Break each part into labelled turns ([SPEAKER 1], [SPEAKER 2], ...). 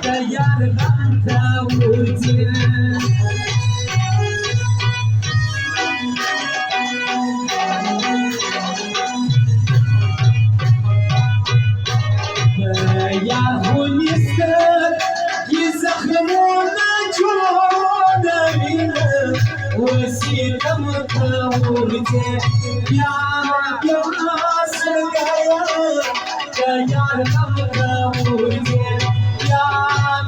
[SPEAKER 1] तैयार रांता उजे या होनीसर की जख्मोना जोना मिले वसीतम उजे या प्यास गया तैयार रांता उजे या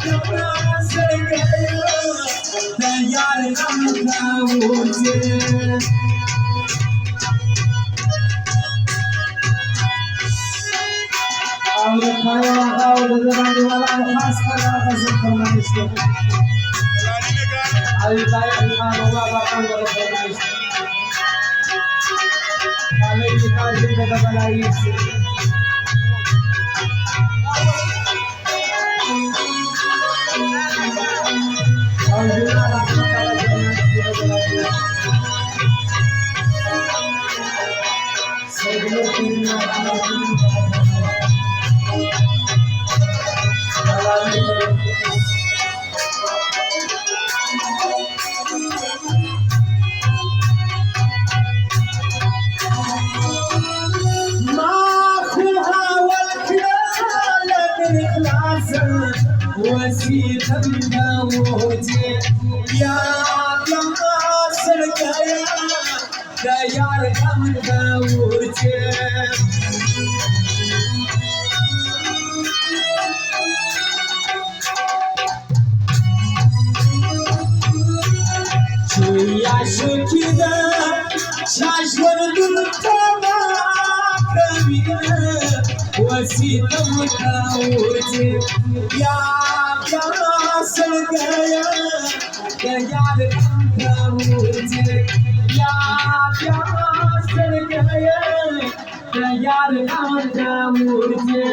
[SPEAKER 1] प्यास गया तैयार रांता उजे और खाया और जमाने वाला खास कर पसंद फरमाइश है अभी भाई खान होगा बापू वाला फरमाइश काले की काल से बता बनाई से और जुड़ा रखने वाला सगले की वसीयत दावोजे या प्यासर गया तैयार हम दावोजे Çuya şükide şaşvardın tamakramine Vasitam kavuje ya प्यासल गया तैयार कavuje या प्यासल गया तैयार कavuje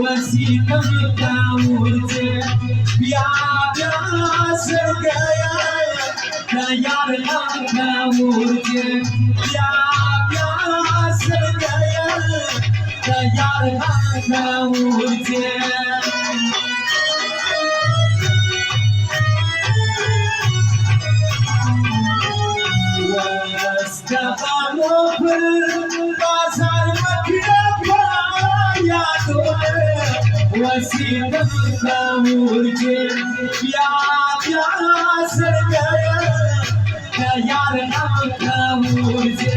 [SPEAKER 1] वसीयत दावोजे या प्यास गया तैयार दावोजे या प्यास गया तैयार दावोजे वस्तफानो पर बाजार मखना पाया तो वसीयत दावोजे या प्यास गया तैयार दावोजे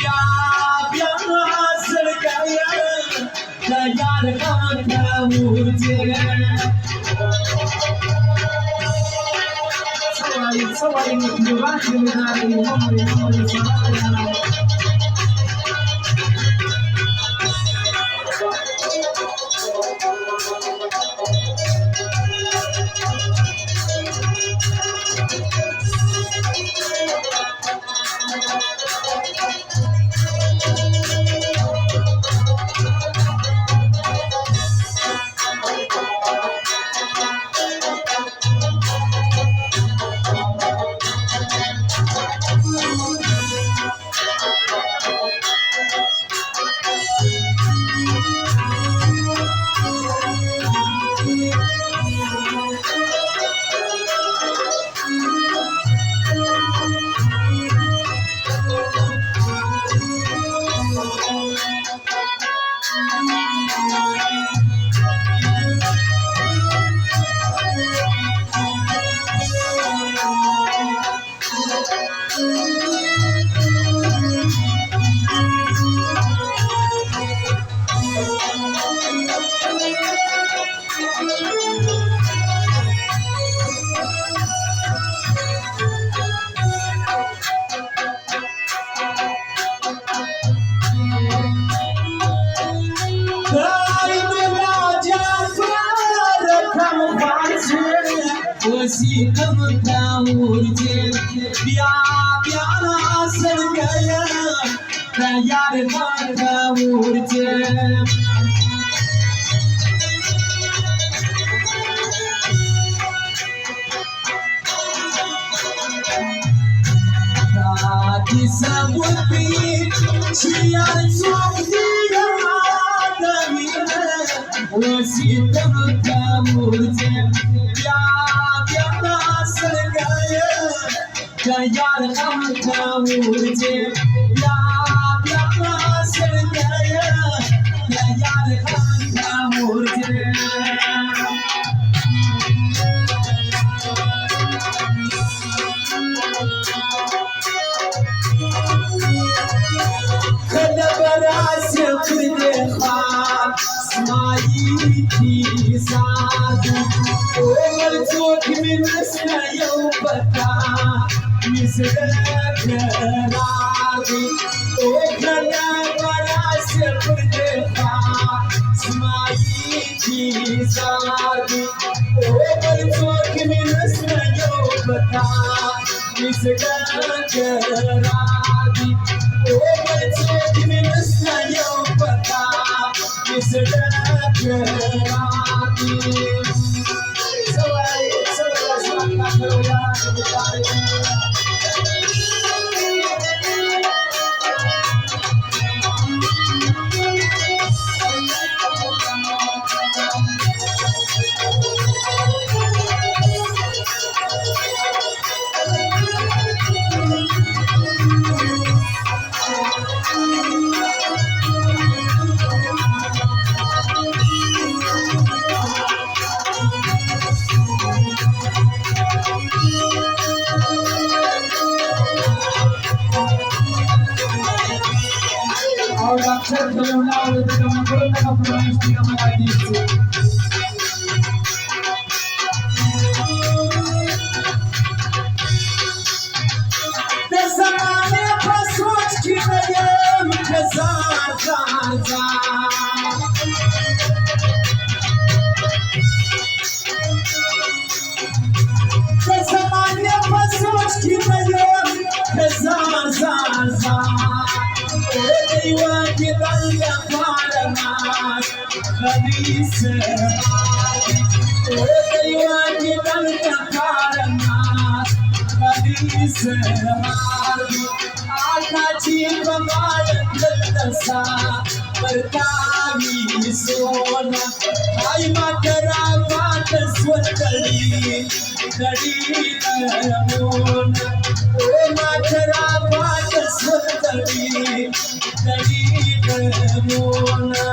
[SPEAKER 1] या प्यास गया तैयार दावोजे सवारी में बात में आ रही सीतम काऊरचे बिया प्यारा सर गया यार काऊरचे Di sabut pi siar suam dia damina wasitam kamurje ya ya sargaya kayar kam kamurje ya ya sargaya kayar kam kamurje من اسنا يوم بكا يسرك راضي وكلا وراسي بردفا سمايتي زادي وبرتوك من اسنا يوم بكا يسرك راضي وبرتوك من اسنا يوم بكا يسرك راضي Berkami sona, ay makarapat swatali, dari namona. Oh makarapat swatali, dari namona.